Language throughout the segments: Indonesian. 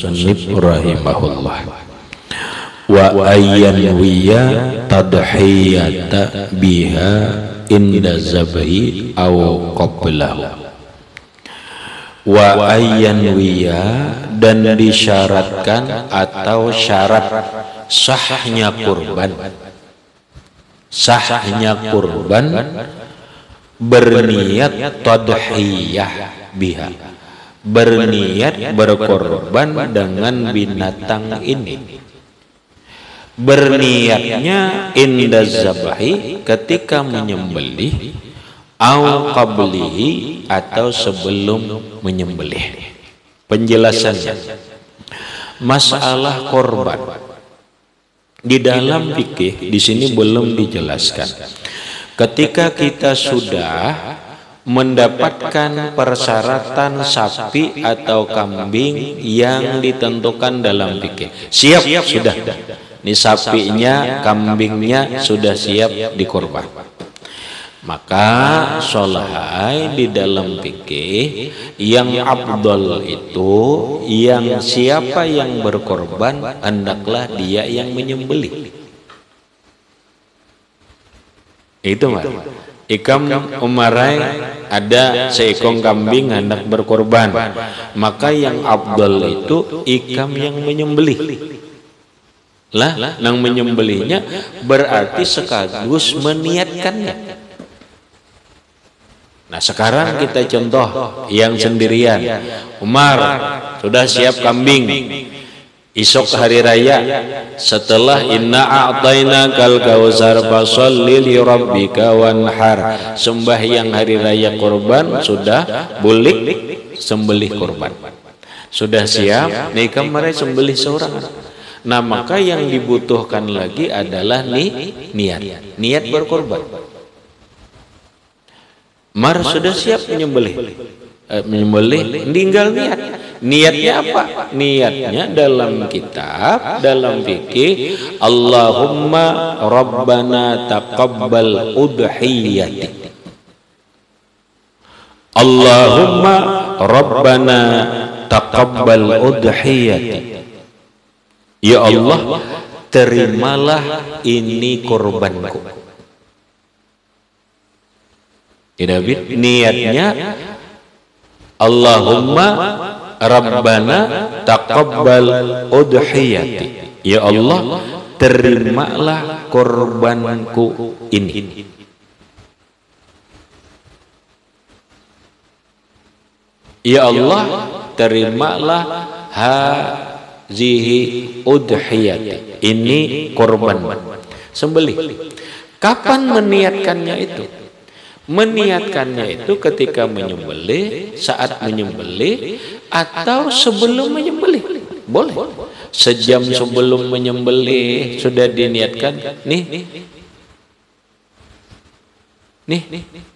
Musannif rahimahullah wa ayyanwiya tadhiyata biha inda zabhi aw qablahu wa ayyanwiya, dan disyaratkan atau syarat sahnya kurban berniat tadhiyah biha, berniat berkorban dengan binatang ini. Berniatnya inda zabahi, ketika menyembelih, au qablihi, atau sebelum menyembelih. Penjelasannya, masalah korban di dalam fikih di sini belum dijelaskan. Ketika kita sudah mendapatkan persyaratan sapi atau kambing yang ditentukan dalam fikih, siap sudah, ini sapinya, kambingnya sudah siap dikorban, maka sholahai di dalam fikih yang afdal itu yang siapa yang berkorban hendaklah dia yang menyembelih. Itu mas. Ikam umarai ada seekor kambing hendak berkorban, maka yang afdal itu ikam yang menyembelih. Lah, nang menyembelihnya berarti sekaligus meniatkannya. Nah, sekarang kita contoh yang sendirian. Umar sudah siap kambing. Esok hari raya, setelah inna a'tayna kal kautsar fasholli li rabbika wanhar, sembahyang hari raya korban, sudah boleh sembelih korban, sudah siap, nikah mereka sembelih seorang. Nah, maka yang dibutuhkan lagi adalah niat berkorban. Mar sudah siap menyembelih, tinggal niat. Niatnya apa? Niatnya dalam kitab, dalam fikih, Allahumma Rabbana taqabbal udhiyati, Allahumma Rabbana taqabbal udhiyati, ya Allah, terimalah ini korbanku. Niatnya Allahumma Rabbana taqabbal udhiyati, ya Allah, terimalah korbanku ini. Ya Allah, terimalah hazihi udhiyati, ini korban sembelih. Kapan meniatkannya itu? Meniatkannya itu ketika menyembelih, saat menyembelih, atau sebelum menyembelih. Boleh. Sejam sebelum menyembelih sudah diniatkan. Nih,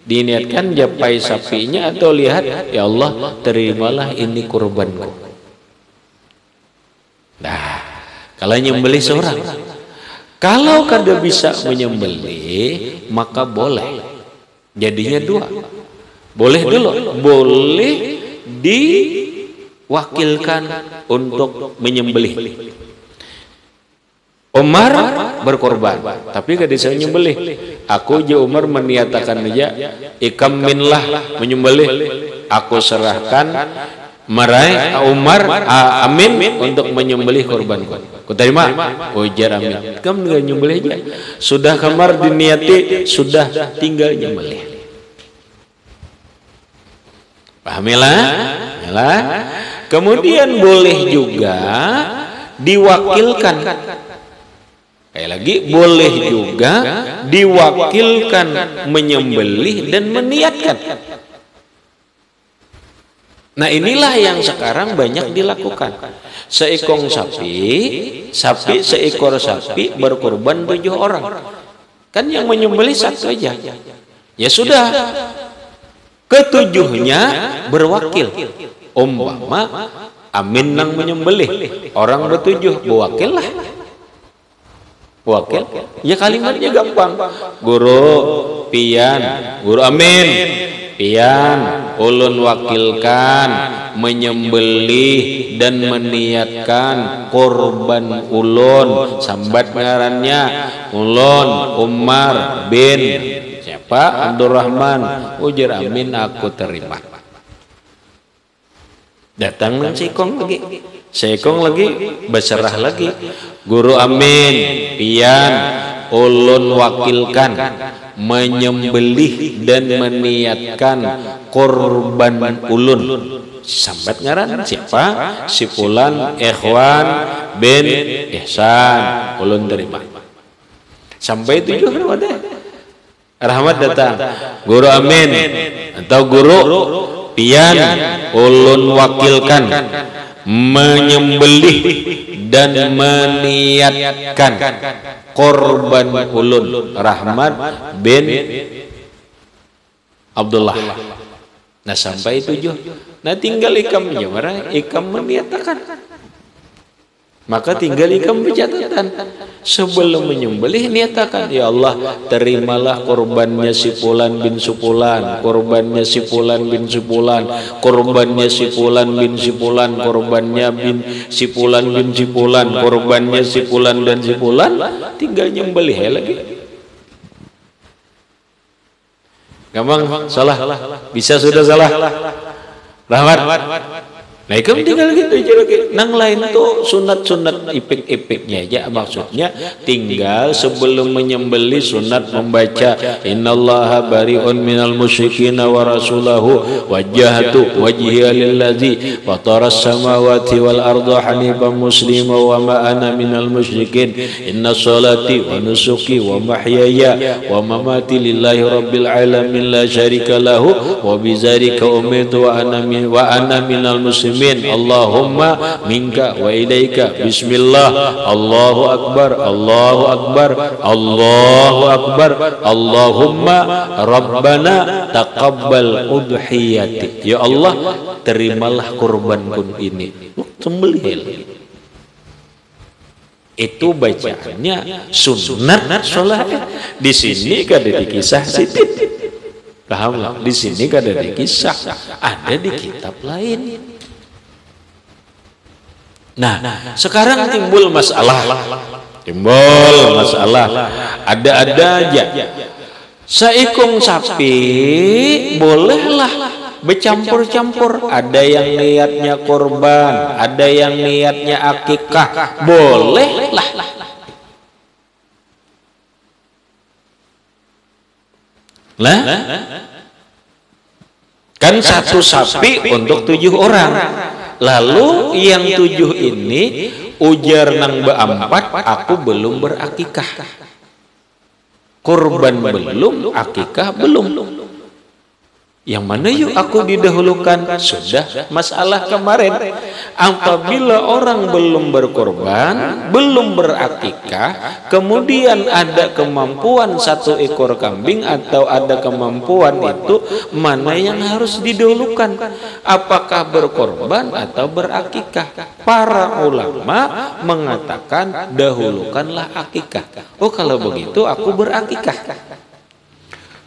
diniatkan japai sapinya, atau lihat, ya Allah, terimalah ini kurbanku. Nah, kalau menyembelih seorang, kalau kada bisa menyembelih, maka boleh. Jadinya dua. Boleh dulu, boleh diwakilkan untuk menyembelih. Umar berkorban, tapi gak bisa menyembelih. Aku je Umar meniatakan aja, ikam minlah menyembelih. Aku serahkan marai Umar amin untuk menyembelih korbanku. Ku terima, ujar amin. Kamu tinggal nyembelih aja. Sudah kamar diniati, sudah tinggal nyembelih. Pahamilah? Kemudian boleh juga diwakilkan. Kayak lagi, boleh juga diwakilkan menyembelih dan meniatkan. Nah, inilah yang sekarang banyak dilakukan. Seekor seekor sapi berkorban 7 orang. Kan yang menyembelih satu aja. Ya sudah, ketujuhnya berwakil. Umpama amin nang menyembelih, orang bertujuh, berwakil lah. Wakil, ya kalimatnya gampang. Guru pian, guru amin, pian, ulun wakilkan menyembelih dan meniatkan korban ulun. Sambat ngarannya ulun Umar bin siapa? Abdurrahman. Ujar amin, aku terima. Datang nang sekong lagi berserah lagi. Guru amin pian ulun wakilkan menyembelih dan meniatkan korban ulun. Sambat ngaran siapa? Si fulan Ikhwan bin Ihsan. Ulun terima. Sampai tujuh Rahmat datang. Guru amin atau guru pian ulun wakilkan menyembelih dan meniatkan korban ulun Rahmat bin Abdullah. Nah sampai tujuh. Nah tinggal ikam jawara, ikam meniatkan. Maka tinggal ikam bercatatan. Sebelum menyembelih niatakan, ya Allah terimalah korbannya si fulan bin Supulan, korbannya si fulan bin Supulan, korbannya si fulan bin Supulan, korbannya bin si fulan bin Supulan, korbannya si fulan dan si fulan. Tinggal nyembelih lagi. Gampang salah. Bisa sudah salah. Rahmat. Nah ikam tinggal gitu aja lagi. Nang lain tuh sunat-sunat ipik-ipiknya aja. Maksudnya tinggal sebelum menyembelih sunat membaca innallaha bari'un minal musyrikin wa rasulahu wajjahtu wajhiya lillazi fataras samawati wal arda hanifan muslima wa ma ana minal musyrikin inna salati wa nusuki wa mahyaya wa mamati lillahi rabbil alamin la syarika lahu wa bizalika umirtu wa ana minal muslimin. Allahumma minka wa ilaika bismillah Allahu akbar Allahu akbar Allahu akbar Allahumma rabbana taqabbal udhiyati. Ya Allah terimalah korbanku ini. Sembelih. Itu bacaannya sunat sholat. Di sini kada dikisah Siti. Paham lah? Di sini kada dikisah. Ada di kitab lain. Nah, sekarang timbul masalah. Ada-ada aja. Seekor sapi bolehlah bercampur-campur. Ada yang niatnya korban, ada yang niatnya akikah. Bolehlah. Lah, kan satu sapi untuk 7 orang. Lalu yang 7 ini ujar nang beampat, aku belum berakikah. Korban belum, akikah belum. Yang mana yuk aku didahulukan? Sudah masalah kemarin. Apabila orang belum berkorban, belum berakikah, kemudian ada kemampuan 1 ekor kambing atau ada kemampuan itu, mana yang harus didahulukan? Apakah berkorban atau berakikah? Para ulama mengatakan dahulukanlah akikah. Oh kalau begitu aku berakikah.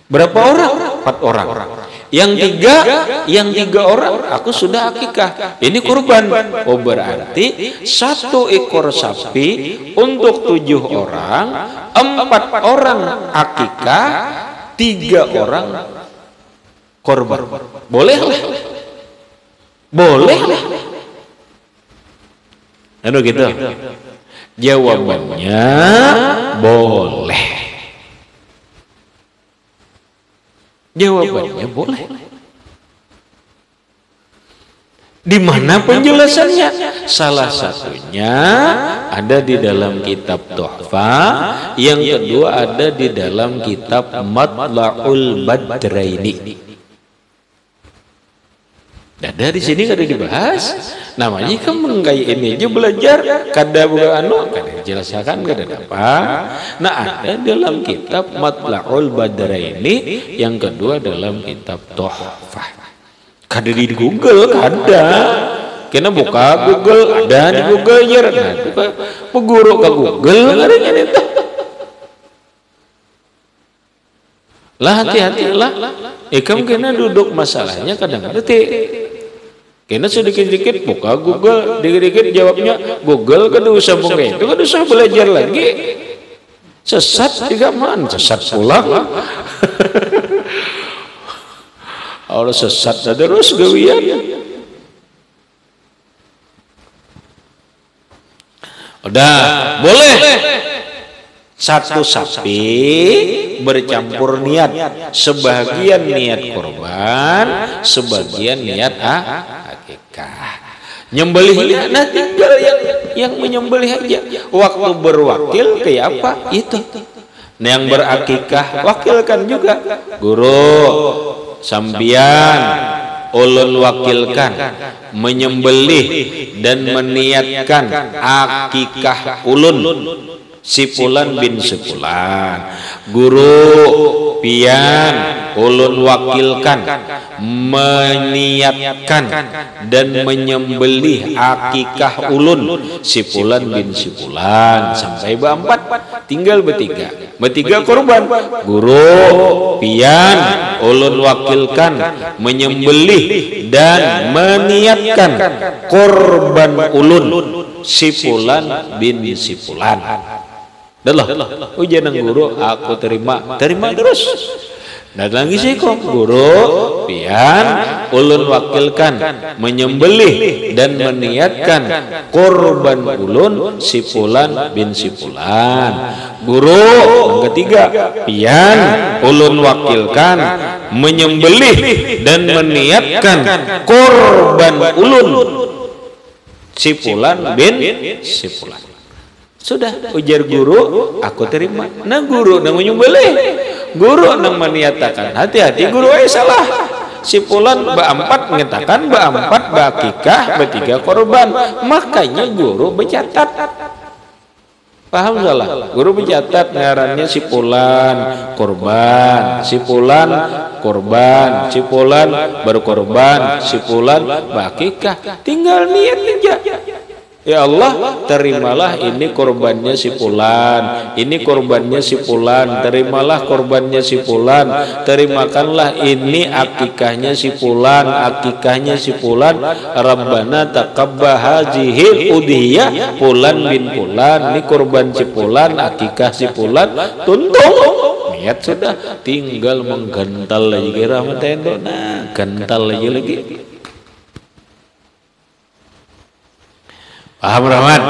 Berapa orang? 4 orang. Yang 3 orang aku sudah akikah. Ini kurban. Oh berarti 1 ekor sapi untuk 7 orang, 4 orang akikah, 3 orang korban. Bolehlah. Bolehlah. Aduh gitu. Jawabannya boleh. Jawabannya boleh. Di mana penjelasannya? Salah satunya ada di dalam kitab Tuhfah, yang kedua ada di dalam kitab Matla'ul Badraini. Dan dari sini kada dibahas. Namanya kan mengkai ini aja belajar, kada bukan kada dijelaskan kada apa. Nah ada dalam kitab Matla'ul Badraini, yang kedua dalam kitab Tuhfah. Kada di Google, kada. Kena buka Google, ada di Google nya. Nah, peguru ke Google ngaranya itu. Lah hati-hatilah. Ikam kena duduk masalahnya kadang-kadang kena sedikit-sedikit buka Google, dikit-dikit jawabnya Google, kada usah buka itu, kada usah belajar lagi. Sesat juga man, sesat pulang. Allah sesat terus gawian. Udah, boleh. Satu sapi bercampur niat, sebagian niat korban, sebagian niat akikah. Nyembelihnya nah tinggal yang menyembelih aja. Waktu berwakil kayak apa? Itu. Nah, yang berakikah wakilkan juga. Guru, sambian ulun wakilkan menyembelih dan meniatkan akikah ulun si Fulan bin si Fulan. Guru pian ulun wakilkan meniatkan dan menyembelih akikah ulun si Fulan bin si Fulan. Sampai berempat, tinggal bertiga korban. Guru pian ulun wakilkan menyembelih dan meniatkan korban ulun si Fulan bin si Fulan. Dah ujian guru aku terima terus. Dan lagi sih kok guru pian ulun wakilkan menyembelih dan meniatkan korban ulun si Fulan bin si Fulan. Guru yang ketiga pian ulun wakilkan menyembelih dan meniatkan korban ulun si Fulan bin si Fulan. Sudah ujar guru aku terima. Nah guru nang menyembelih, guru nang meniatakan. Hati-hati guru salah. Si Fulan berempat mengatakan berempat bakikah bertiga korban. Makanya guru bercatat. Paham salah? Guru mencatat ngarannya si Fulan korban, si Fulan korban, si Fulan berkorban, si Fulan bakikah. Tinggal niat aja. Ya Allah, terimalah ini korbannya si Fulan, ini korbannya si Fulan, terimalah korbannya si Fulan, terimakanlah ini akikahnya si Fulan, akikahnya si Fulan. Rabbana taqabbal hadhil udhiyah Fulan bin Fulan, ini korban si Fulan, akikah si Fulan. Tuntung niat sudah, tinggal menggental lagi kira matendo. Nah, gental lagi. Paham Rahmat?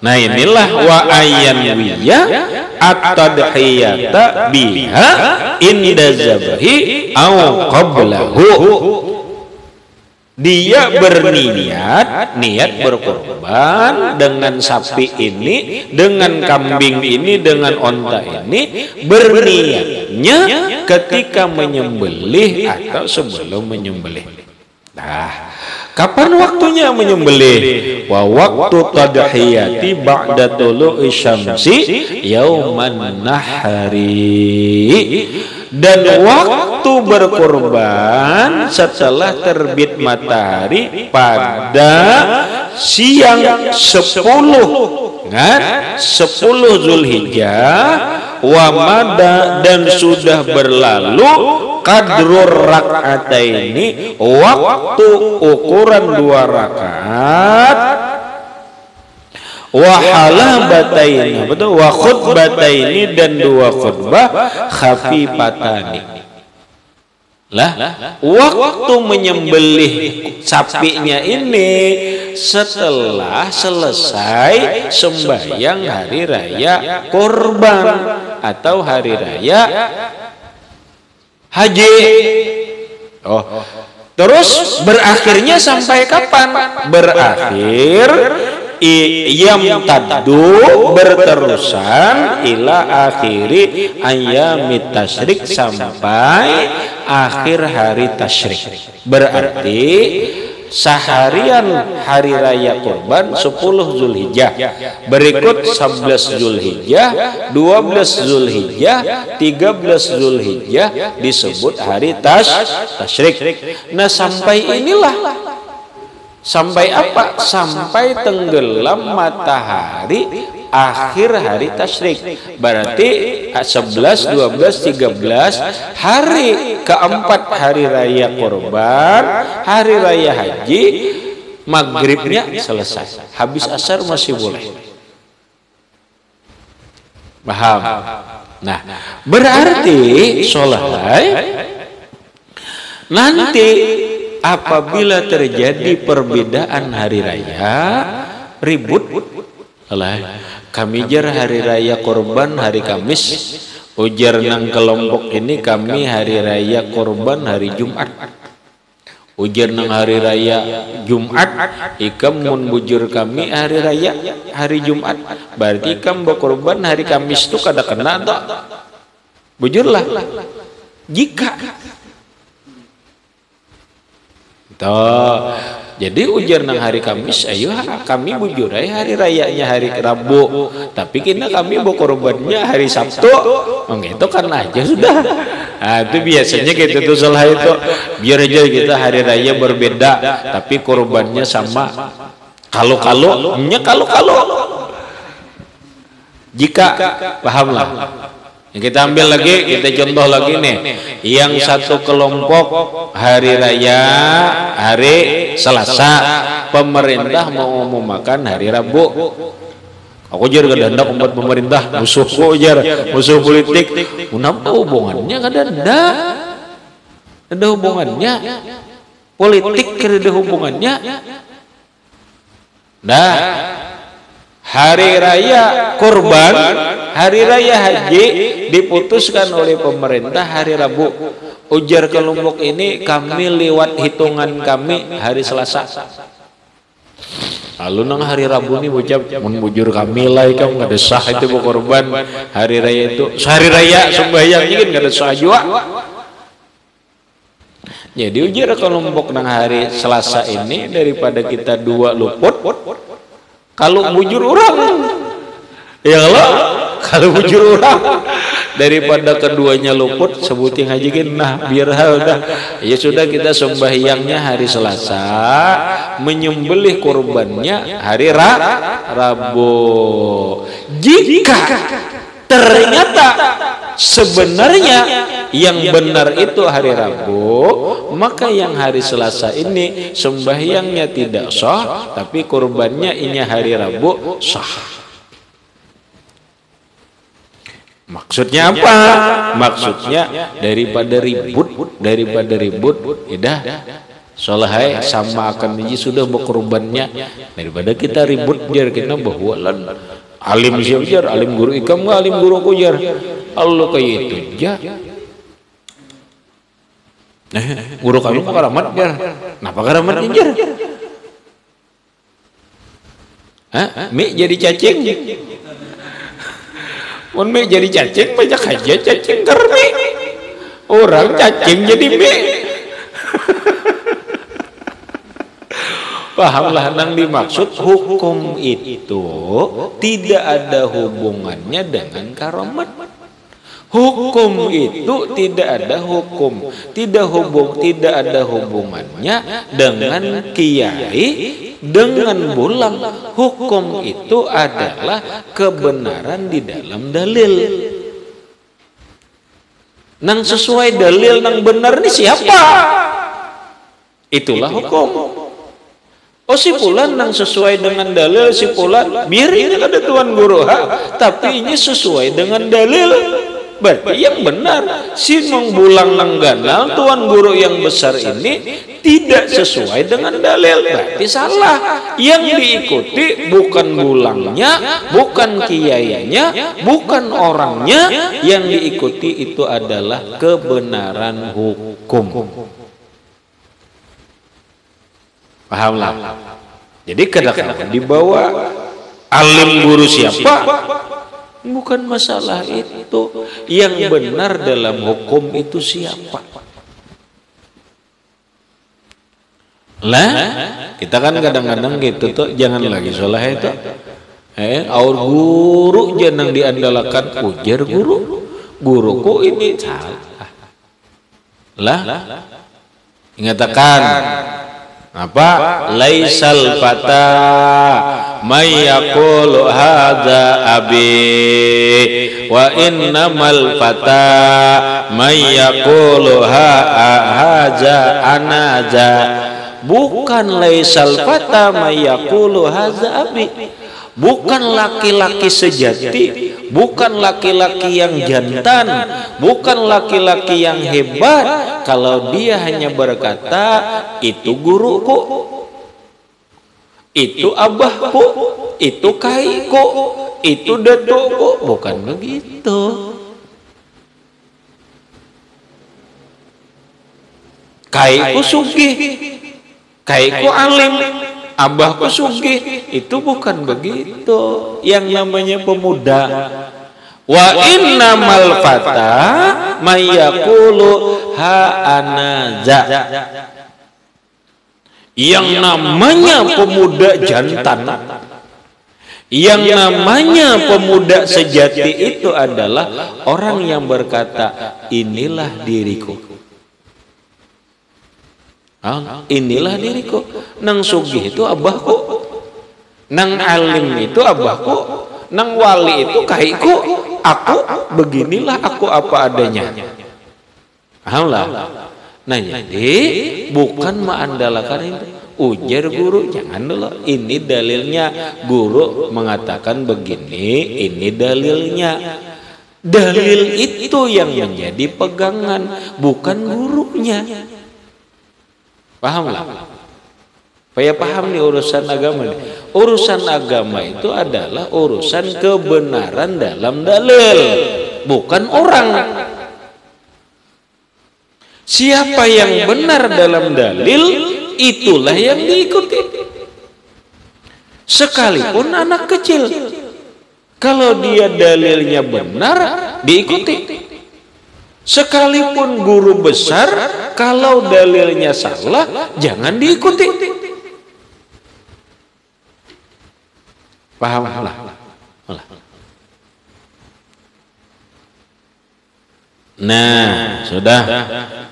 Nah inilah wa ayyanwiya at-tadhiyata biha inda zabhi au qablahu. Dia berniat, niat berkorban dengan sapi ini, dengan kambing ini, dengan onta ini, berniatnya ketika menyembelih atau sebelum menyembelih. Nah, kapan waktunya menyembelih? Wa waktu tadhiyati ba'da tulu'i syamsi yauman nahari. Dan waktu berkorban setelah terbit matahari pada siang 10 Zulhijjah wa mada, dan sudah berlalu qadrur rak'ataini, waktu ukuran 2 rakaat, wa halabataini, betul, wa khutbataini, dan 2 khutbah khafifatani. Lah, waktu menyembelih sapinya ini setelah selesai sembahyang hari raya korban atau hari raya haji. Terus berakhirnya sampai kapan? Berakhir iyam taddu, berterusan ila akhiri ayyamit tasyrik, sampai akhir hari tasyrik. Berarti seharian hari raya kurban 10 Zulhijjah, berikut 11 Zulhijjah, 12 Zulhijjah, 13 Zulhijjah disebut hari tasyrik. Nah, sampai inilah, sampai apa? Sampai tenggelam matahari akhir hari tasyrik. Berarti 11, 12, 13 hari keempat hari raya kurban, hari raya haji, maghribnya selesai. Habis asar masih boleh. Paham? Nah, berarti Solahai nanti apabila terjadi perbedaan hari raya, ribut lah. Kami jar hari raya kurban hari Kamis, ujar nang kelompok ini kami hari raya kurban hari Jumat. Ujar nang hari raya Jumat, ikam mun bujur kami hari raya hari Jumat. Berarti ikam berkorban hari Kamis itu kada kena tak? Bujurlah. Jika toh, jadi ujar nang hari Kamis, ayo kami bujur hari rayanya hari Rabu, tapi kita kami berkorbannya hari Sabtu. Itu kan aja sudah. Nah, itu biasanya gitu tuh salah itu. Biar aja kita hari raya berbeda, tapi korbannya sama. Kalau jika pahamlah. Kita ambil lagi, kita contoh lagi nih. Yang satu kelompok hari raya hari Selasa, pemerintah mau memakan hari Rabu. Aku jar gak hendak umat pemerintah, musuhku jar, musuh politik. Kenapa hubungannya gak ada hubungannya. Politik ada hubungannya. Nah, hari raya kurban, hari raya haji diputuskan oleh pemerintah hari Rabu. Ujar kelompok ini kami lewat hitungan kami hari Selasa. Lalu nang hari Rabu nih ucap mun bujur kami lah kamu nggak ada sah itu berkorban hari raya itu. Hari raya sembahyangnya kan nggak ada sah juga. Jadi ujar kelompok nang hari Selasa ini daripada kita dua luput, kalau bujur orang, ya kalau bujur orang daripada keduanya luput sebutin aja kan. Nah biar udah ya sudah kita sembahyangnya hari Selasa, menyembelih kurbannya hari Rabu. Jika ternyata sebenarnya yang benar itu hari Rabu, maka yang hari Selasa ini sembahyangnya tidak sah, tapi kurbannya ini hari Rabu sah. Maksudnya apa? Maksudnya daripada ribut, idah solahai sama akan biji sudah berkorbannya, daripada kita ribut biar kita bahwalan alim siapa alim guru ikam nggak alim guru kujar Allah kayak itu ya. Guru kami mau karamat jar, kenapa karamat jar? Mi jadi cacing. Mun mi jadi cacing banyak aja cacing kermi. Orang cacing jadi mi. Pahamlah nang dimaksud hukum itu tidak ada hubungannya dengan karamat. Hukum itu tidak ada hukum, tidak ada hubungannya dengan kiai, dengan bulan. Hukum itu adalah kebenaran di dalam dalil. Nang sesuai dalil nang benar ini siapa? Itulah hukum. Oh si pulan nang sesuai dengan dalil si pulan biarin ada tuan guru tapi ini sesuai dengan dalil. Berarti yang benar si nong bulang nang ganal tuan guru yang besar ini tidak sesuai dengan dalil, berarti salah. Yang diikuti bukan bulangnya, bukan kiainya, bukan orangnya. Yang diikuti itu adalah kebenaran hukum. Pahamlah. Jadi kadang-kadang dibawa alim guru siapa? Bukan masalah itu. Yang benar dalam hukum itu siapa? Lah, kita kan kadang-kadang gitu tuh, jangan lagi salah itu. Aur guru jangan diandalkan ujar guru. Guruku ini salah. Lah, ingatakan apa? Laisal fata may yaqulu hadza abi wa innamal fata may yaqulu hadza anaza. Bukan laisal fata may yaqulu hadza abi, bukan laki-laki sejati, bukan laki-laki yang jantan, bukan laki-laki yang hebat kalau dia hanya berkata itu guruku, itu abahku, itu kaiku, itu datukku. Bukan begitu. Kaiku sugih, kaiku alim, abahku sugih, itu bukan begitu. Yang namanya pemuda. Wa innamal fata may yaqulu ha anaza. Yang namanya pemuda jantan, yang namanya pemuda sejati itu adalah orang yang berkata inilah diriku. Inilah diriku. Nang sugih itu abahku, nang alim itu abahku, nang wali itu kaiku. Aku beginilah, aku apa adanya. Alhamdulillah. Nah jadi bukan mengandalkan itu. Ujar guru, jangan dulu. Ini dalilnya, guru mengatakan begini, ini dalilnya. Dalil itu yang menjadi pegangan, bukan gurunya. Paham lah? Supaya paham nih urusan agama nih. Urusan agama itu adalah urusan kebenaran dalam dalil, bukan orang. Siapa yang benar dalam dalil, itulah yang diikuti. Sekalipun anak kecil, kalau dia dalilnya benar, diikuti. Sekalipun guru besar, kalau dalilnya salah, jangan diikuti. Paham lah. Nah, sudah.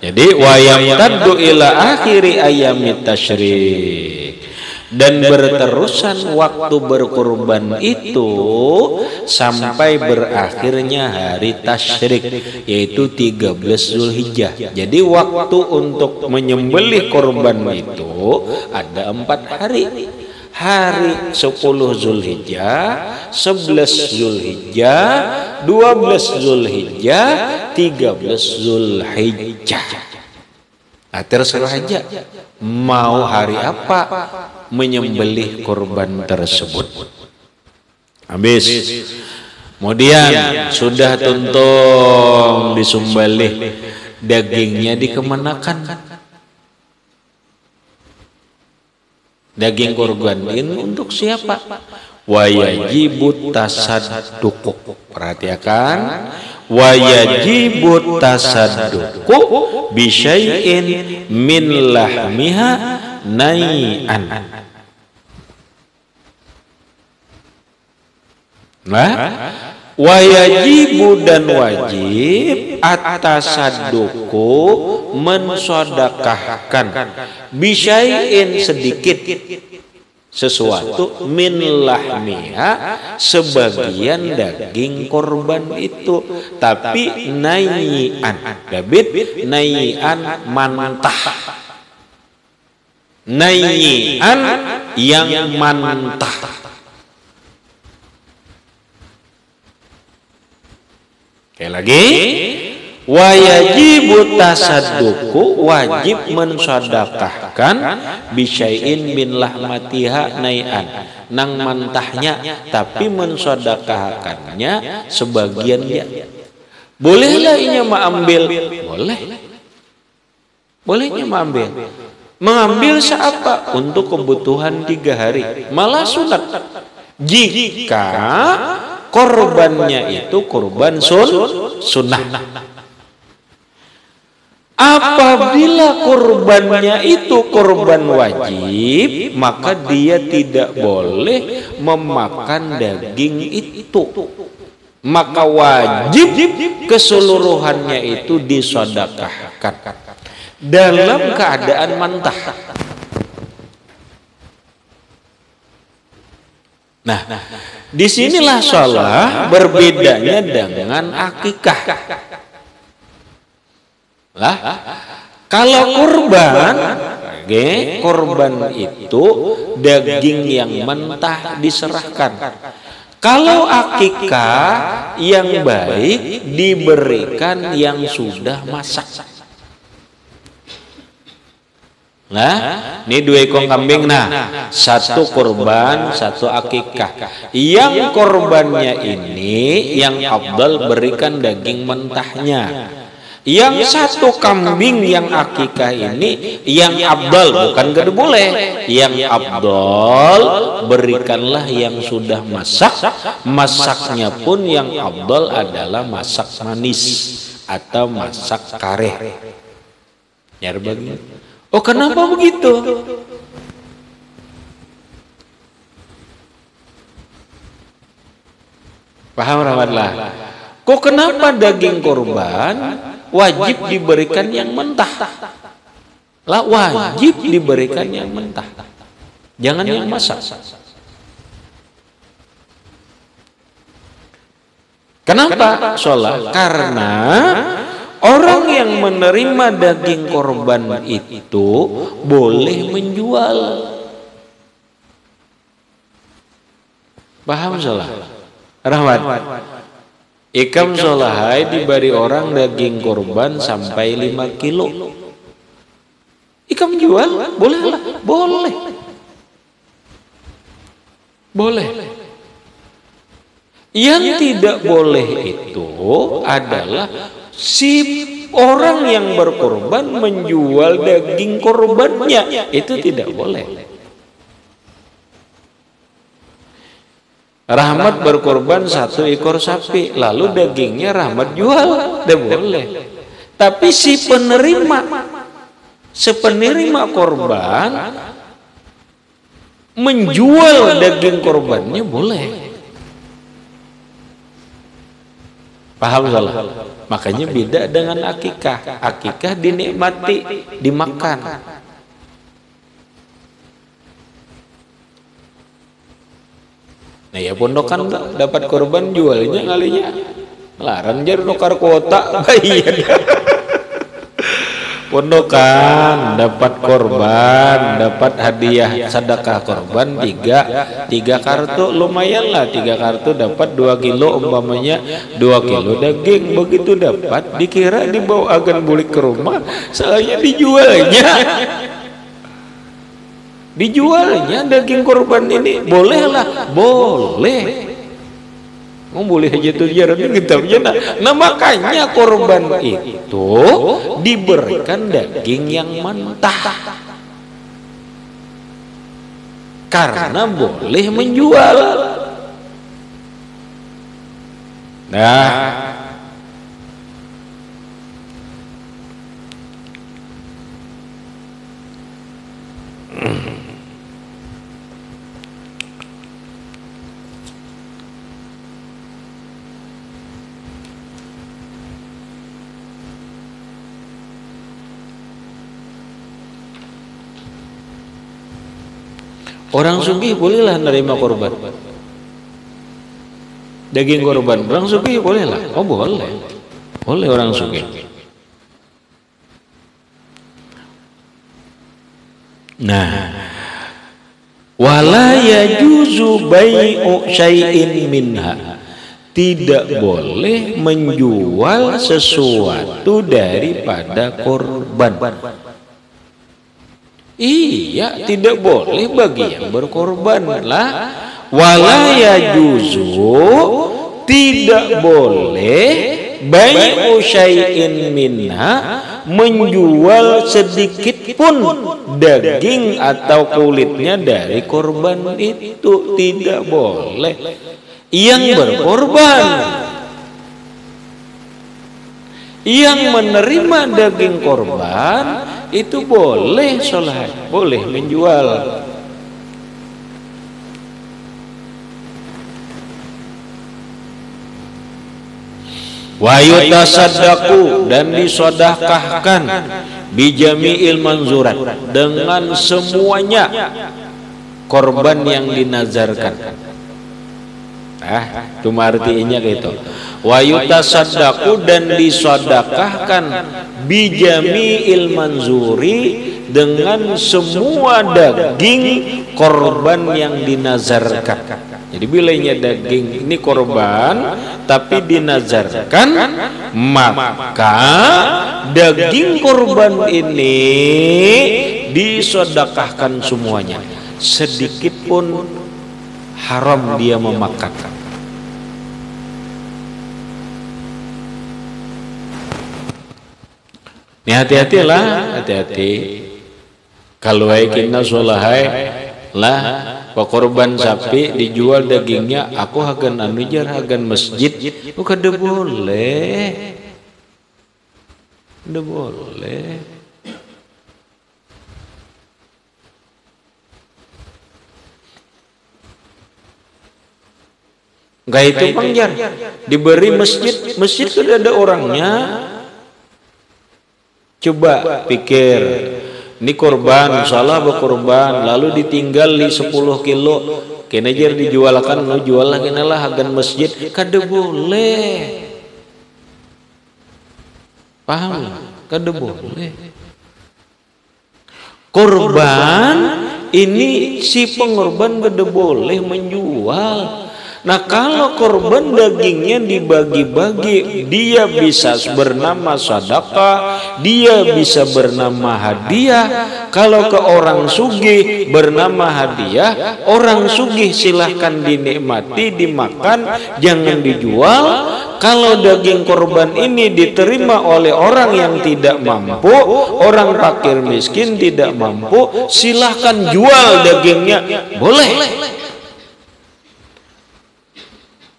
Jadi wayam taddu ila akhiri ayyamit tasyrik, dan berterusan waktu berkurban itu sampai berakhirnya hari tasyrik, yaitu 13 Zulhijjah. Jadi waktu untuk menyembelih kurban itu ada 4 hari. Hari 10 Zulhijjah, 11 Zulhijjah, 12 Zulhijjah, 13 Zulhijjah. Nah, terserah aja mau hari apa menyembelih kurban tersebut. Habis. Kemudian sudah tuntung disembelih, dagingnya dikemanakan? Daging kurban ini untuk siapa? Wajibut tasadduq. Perhatikan, wajibut tasadduq bisyai'in min lahmiha nai'an. Nah, wajibu dan wajib atasadduqu mensodakahkan bisyai'in sedikit sesuatu min lahmiha sebagian daging korban itu, tapi nai'an, dabit nai'an mantah, nai'an yang mantah. Sekali lagi, wajibu tasadduqu, wajib mensedekahkan bisyai'in min lahmatiha nai'an, nang mentahnya, tapi mensedekahkannya sebagiannya. Bolehlah inya mengambil, boleh. Bolehnya mengambil. Mengambil seapa? Untuk kebutuhan 3 hari. Malah sunat. Jika korbannya itu korban sunnah. Apabila korbannya itu korban wajib, maka dia tidak boleh memakan daging itu. Maka wajib keseluruhannya itu disedekahkan dalam keadaan mentah. Nah, disinilah sholat berbedanya dengan akikah. Lah, kalau kurban, kurban itu daging yang mentah diserahkan. Kalau akikah yang baik diberikan yang sudah masak. Nah, ini 2 ekor kambing. Nah, 1 kurban, 1 akikah. Yang kurbannya ini yang afdal berikan daging mentahnya. Yang 1 kambing yang akikah ini yang afdal, bukan gak boleh. Yang afdal berikanlah yang sudah masak. Masaknya pun yang afdal adalah masak manis atau masak kareh. Ya begitu. Oh, kenapa begitu? Paham rahmatlah? Kok kenapa daging kurban wajib diberikan yang mentah? Lah, wajib diberikan yang mentah. Jangan yang masak. Kenapa? Sholat. Karena orang yang menerima daging korban itu boleh menjual. Paham salah? Rahmat. Ikam solahai diberi orang daging korban sampai 5 kilo. Ikam jual? Boleh lah. Boleh. Boleh. Yang tidak boleh itu adalah si orang yang berkorban menjual daging korbannya. Itu tidak boleh. Rahmat berkorban 1 ekor sapi, lalu dagingnya Rahmat jual, tidak boleh. Tapi si penerima korban menjual daging korbannya boleh. Paham salah? Makanya beda dengan akikah. Akikah dinikmati, dimakan. Nah ya pondokan dapat korban jualnya ngalinya larang jar nukar kuota bayar. Pondokan dapat korban, dapat hadiah sedekah korban 3 kartu, lumayan lah 3 kartu dapat 2 kilo umpamanya 2 kilo daging, begitu dapat dikira dibawa agan bulik ke rumah, soalnya dijualnya daging korban ini bolehlah, boleh. Boleh aja tuh jarang kitabnya. Nah makanya korban itu diberikan daging yang mentah karena boleh menjual. Nah, orang sugih bolehlah menerima korban daging korban. Orang sugih bolehlah. Oh boleh, boleh orang sugih. Nah, wala yajuzu bai'u syai'in minha, tidak boleh menjual sesuatu daripada korban. Iya, tidak boleh bagi yang berkorban lah. Wala yajuzu, tidak boleh bai'u syai'in minha, menjual sedikit pun daging atau kulitnya dari korban itu, tidak boleh. Yang berkorban, yang menerima daging korban itu boleh sholat, boleh menjual. Wa yutasaddaqu, dan disodakahkan bijami'il manzurat, dengan semuanya korban yang dinazarkan. cuma artinya gitu. Wa yutasaddaqu, dan disedekahkan bijami'il manzuri, dengan semua daging korban yang dinazarkan. Jadi bilanya daging ini korban tapi dinazarkan, maka daging korban ini disedekahkan semuanya, sedikit pun haram dia memakan. Ini hati-hatilah, hati-hati. Kalau kita solahai lah, korban sapi dijual dagingnya, aku hagan anujar hagan masjid, bukan boleh, udah boleh. Enggak itu pangjar, diberi masjid, masjid sudah ada orangnya. Coba pikir, ini korban, salah berkorban, lalu ditinggal di 10 kilo, kenajar dijualkan, no jual lagi nalah hagan masjid, kada boleh. Paham? Kada boleh. Korban ini si pengorban kada boleh menjual. Nah, kalau korban dagingnya dibagi-bagi, dia bisa bernama sedekah, dia bisa bernama hadiah. Kalau ke orang sugih bernama hadiah, orang sugih silahkan dinikmati, dimakan, jangan dijual. Kalau daging korban ini diterima oleh orang yang tidak mampu, orang fakir miskin tidak mampu, silahkan jual dagingnya, boleh.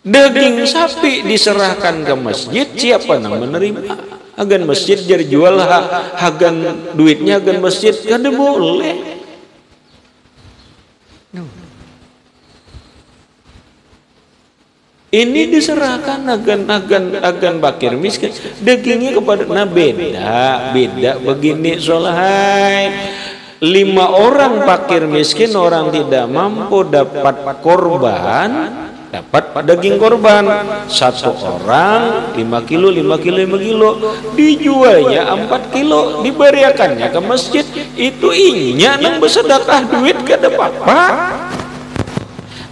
Daging sapi diserahkan ke masjid, siapa yang menerima? Agan masjid jadi jual, hagan duitnya agan masjid, kada boleh. Ini diserahkan agan bakir miskin, dagingnya kepada, nah beda begini solahai. 5 orang fakir miskin, orang tidak mampu dapat korban, dapat daging korban. 1 orang 5 kilo, dijualnya 4 kilo, diberiakannya ke masjid. Itu inya nang bersedekah duit kada apa-apa.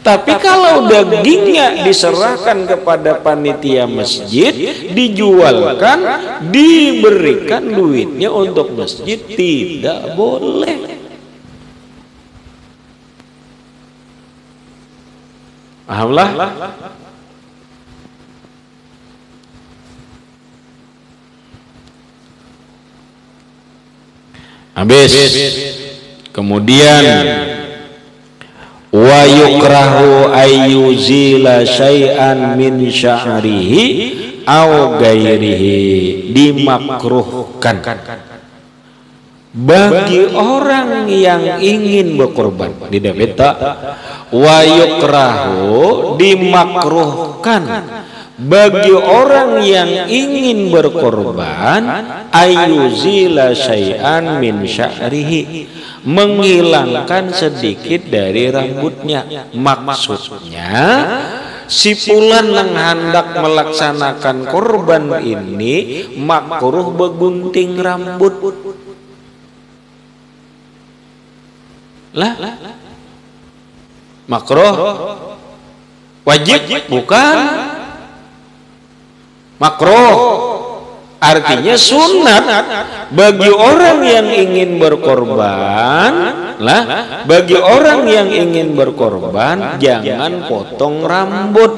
Tapi kalau dagingnya diserahkan kepada panitia masjid, dijualkan, diberikan duitnya untuk masjid, tidak boleh. Pahamlah? Habis. Kemudian wa yukrahu ayyuzila syai'an min sya'rihi aw ghairihi, dimakruhkan bagi orang yang ingin berkorban, tidak beta. Wa yukrahu, dimakruhkan bagi orang yang ingin berkorban, ayyuzila syai'an min sya'rihi, menghilangkan sedikit dari rambutnya. Maksudnya si pulan yang hendak melaksanakan korban ini makruh begunting rambut lah. Makruh wajib bukan, makruh artinya sunat bagi orang yang ingin berkorban lah. Bagi orang yang ingin berkorban, jangan potong rambut,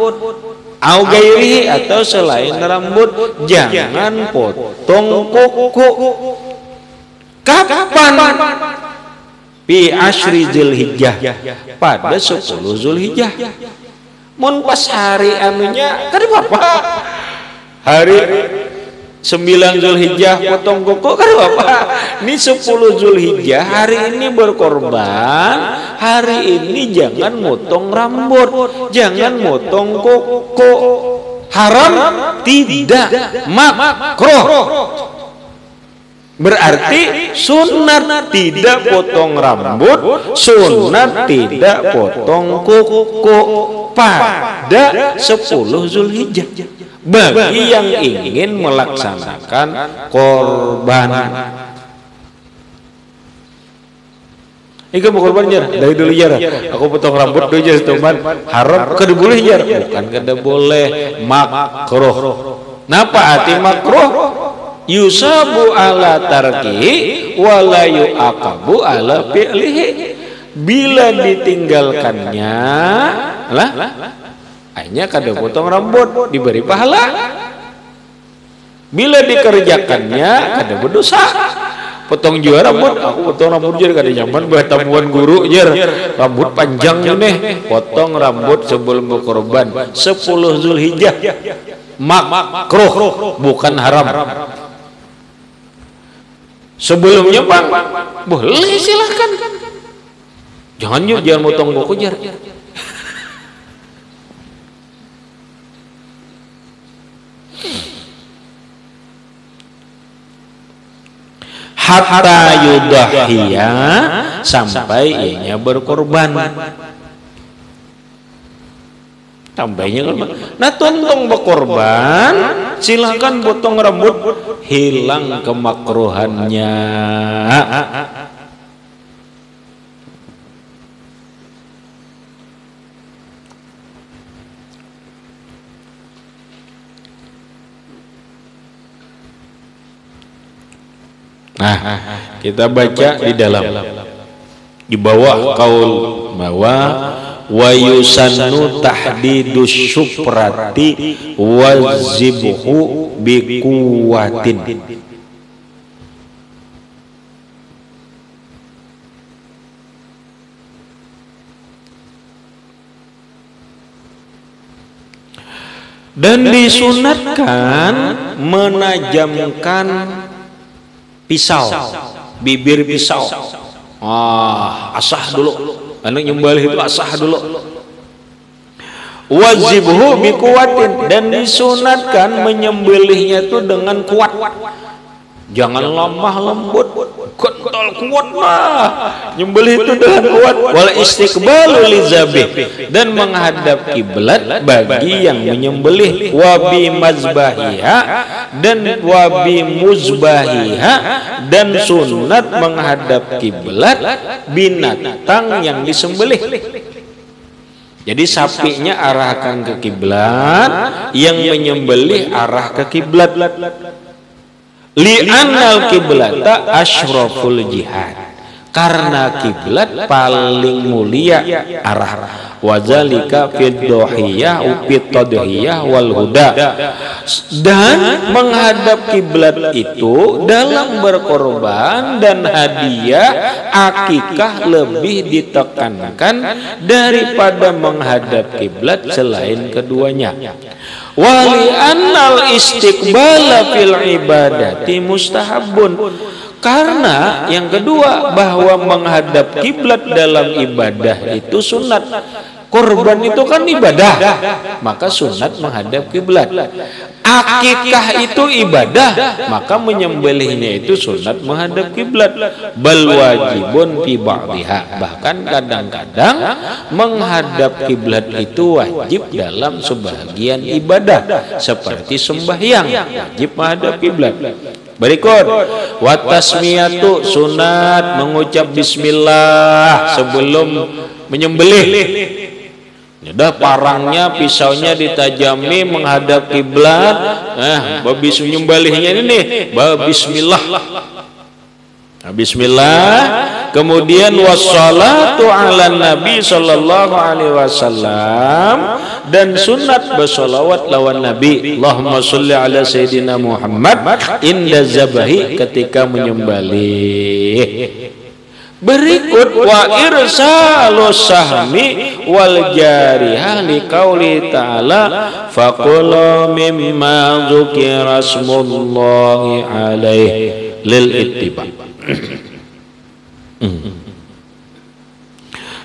au gairi, atau selain rambut, jangan potong kuku. Kapan? Fi asyri Zulhijjah, pada 10 Zulhijjah. Mun pas hari anunya kada apa-apa, hari 9 Zulhijjah potong kuku kada apa-apa. Ini 10 Zulhijjah, hari ini berkorban, hari ini jangan motong rambut, jangan motong kuku. Haram? Tidak, makruh. Berarti sunat tidak potong rambut, sunat tidak potong kuku pada 10 Zulhijjah bagi yang ingin melaksanakan korban. Ika mau korban jar dari dulu jar. Aku potong rambut dulu jar teman. Haram kada boleh jar. Bukan kada boleh, makruh. Napa arti makruh? Yusabu ala tarkihi wala yu'aqabu ala fi'lihi. Bila ditinggalkannya lah hanya kada potong rambut diberi pahala. Bila dikerjakannya kada berdosa. Potong juga rambut, aku potong rambut jar kada nyaman buat tamuan guru jar. Rambut panjang nih, potong rambut sebelum berkorban 10 Zulhijjah. Makruh, bukan haram. Sebelumnya Bang, boleh silahkan. Jangan potong kuku jar. Hatta yudahhiya, sampai ianya berkorban. Tambahnya kan, nah tontong berkorban, silakan potong rambut, hilang kemakruhannya. Nah, kita baca di dalam, di bawah kaul bahwa wa yusannu tahdidus syuprati wazibhu biquwatin. Dan disunatkan menajamkan pisau, bibir pisau. Asah dulu. Anak nyembelih itu asah dulu. Wazibhu biquwatin, dan disunatkan menyembelihnya itu dengan kuat. Jangan lemah lembut, kental kuat lah. Nyembelih itu dengan kuat. Wal istiqbalu lizabih, dan menghadap kiblat bagi yang menyembelih. Wabi mazbahiha, dan wabi muzbahiha, dan sunat menghadap kiblat binatang yang disembelih. Jadi sapinya arahkan ke kiblat, yang menyembelih arah ke kiblat. Li'annal kiblata asyraful jihad, karena kiblat paling mulia arah. Wazalika fid dohiyah upit tadhiyah wal huda, dan menghadap kiblat itu dalam berkorban dan hadiah akikah lebih ditekankan daripada menghadap kiblat selain keduanya. Wali annal istiqbala fil ibadati mustahabun, karena yang kedua bahwa menghadap kiblat dalam ibadah itu sunat. Korban itu kan ibadah, maka sunat menghadap kiblat. Akikah itu ibadah, maka menyembelihnya itu sunat menghadap kiblat. Bal wajibun fi ba'dihha, bahkan kadang-kadang menghadap kiblat itu wajib dalam sebagian ibadah, seperti sembahyang wajib menghadap kiblat. Berikut, wa tasmiyatu, sunat mengucap bismillah sebelum menyembelih. Sudah parangnya, pisaunya ditajami menghadap kiblat. Babis menyembelihnya ini bismillah. Bismillah. Kemudian wassalatu ala nabi sallallahu alaihi wasallam, dan sunat bersolawat lawan Nabi. Allahumma sholli ala sayyidina Muhammad inda zabahi, ketika menyembelih. Berikut wa irsalus sahmi wal jarihah liqauli ta'ala faqula mimma dzukira smullahi alaihi lil ittiba.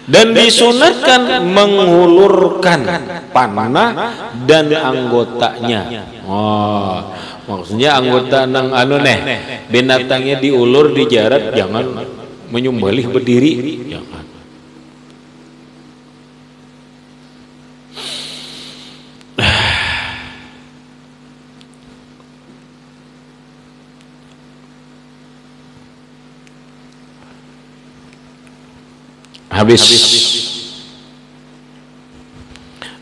Dan disunatkan menghulurkan panah dan anggotanya. Maksudnya anggota nang binatangnya diulur dijarat, jangan menyembelih berdiri, jangan. Habis,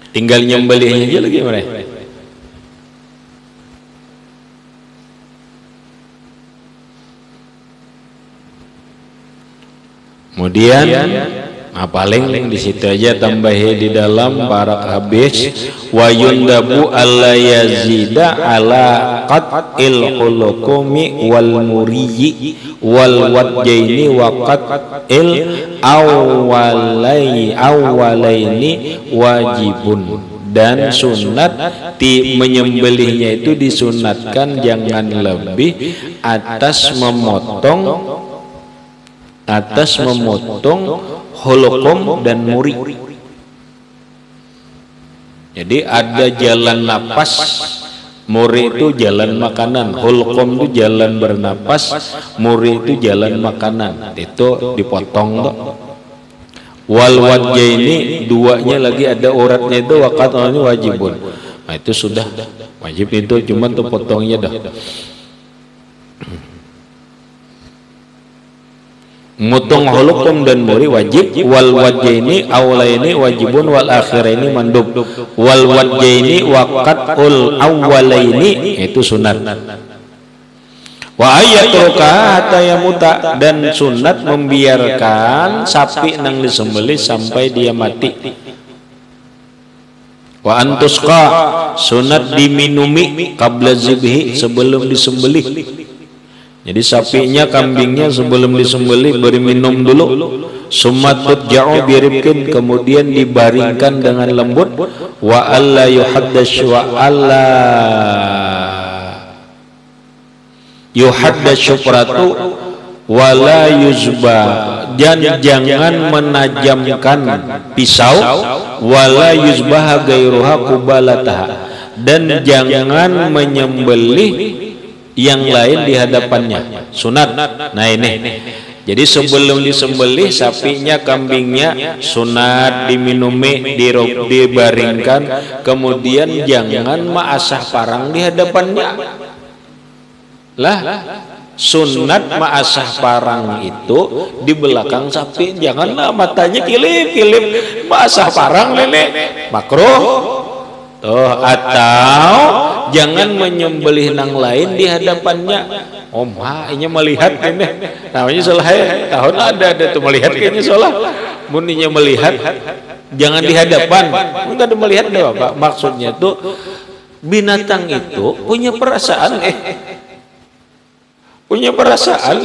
tinggal nyembelihnya aja lagi mereka. Kemudian paling di situ aja tambahi di dalam barak habis wa yundabu alla yazida ala qatil hulukumi wal muriyi wal wadjaini wa qatil awwalaini wajibun. Dan sunat menyembelihnya itu disunatkan jangan lebih atas memotong holokom dan muri. Jadi ada jalan napas, muri itu jalan makanan, holokom itu jalan bernapas, muri itu jalan makanan. Itu dipotong tuh. Wal wajjaini duanya lagi ada uratnya itu waqat ini wajibun. Nah itu sudah wajib itu, cuma tuh potongnya dah. Mutong hulukum dan muri wajib, wal wajjaini awlaini wajibun wal akhiraini mandub, wal wajjaini waqatul awwalaini itu sunat. Wa ayatruka hatta yamuta, dan sunat membiarkan sapi nang disembelih sampai dia mati. Wa antusqa, sunat diminumi qabla zibhi, sebelum disembelih. Jadi sapinya, kambingnya sebelum disembelih beri minum dulu. Summatut ja'u biribkin, kemudian dibaringkan dengan lembut. Wa alla yuhaddash wa alla yuhaddash syukratu wa la yuzba, dan jangan menajamkan pisau. Wa la yuzbah gairuha kubalataha, dan jangan menyembelih yang lain di hadapannya, sunat. Nah ini, jadi sebelum disembelih sapinya, kambingnya sunat diminumi, dibaringkan, kemudian jangan ma'asah parang di hadapannya. Lah, sunat ma'asah parang itu di belakang sapi, janganlah matanya kilip-kilip ma'asah parang nenek, makruh. Atau jangan menyembelih nang lain di hadapannya. Ini melihat ini namanya salah ya. Tahun ada tuh melihat kayaknya salah. Muninya melihat jangan di hadapan. Enggak ada melihat deh Bapak. Maksudnya tuh binatang itu punya perasaan punya perasaan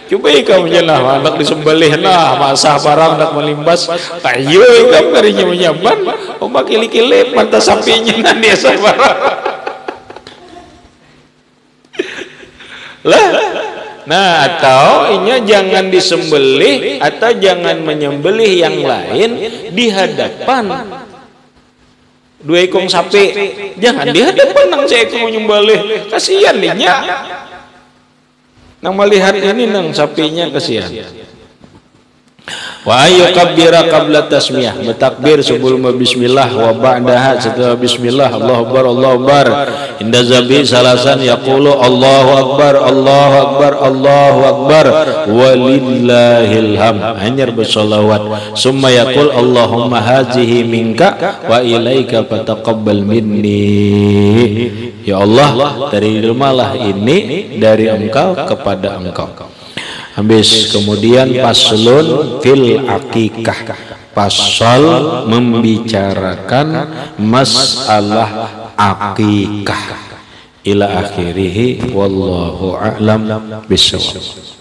Coba kamu nyelah anak disembelih nah masa parang nak melimbas tayo kamu karinya menyaban kili-kili mata sapinya nanti sabarang lah. Nah atau inya jangan disembelih atau jangan menyembelih yang lain di hadapan dua ekor sapi, jangan di hadapan nang seekor menyembelih, kasihan dinya. Nang melihat ini nang sapinya kasihan. Wa ayyukabbira qabla tasmiyah, bertakbir sebelum bismillah, wa ba'daha setelah bismillah, Allahu akbar Allahu akbar. Inda zabi salasan yaqulu Allahu akbar Allahu akbar Allahu akbar walillahil hamd, hanyar bersolawat. Summa yaqul Allahumma hazihi minka wa ilaika fataqabbal minni. Ya Allah, terimalah ini dari engkau kepada engkau. Habis, kemudian paslun fil akikah, pasal membicarakan masalah akikah ila akhirih, wallahu a'lam bishawab.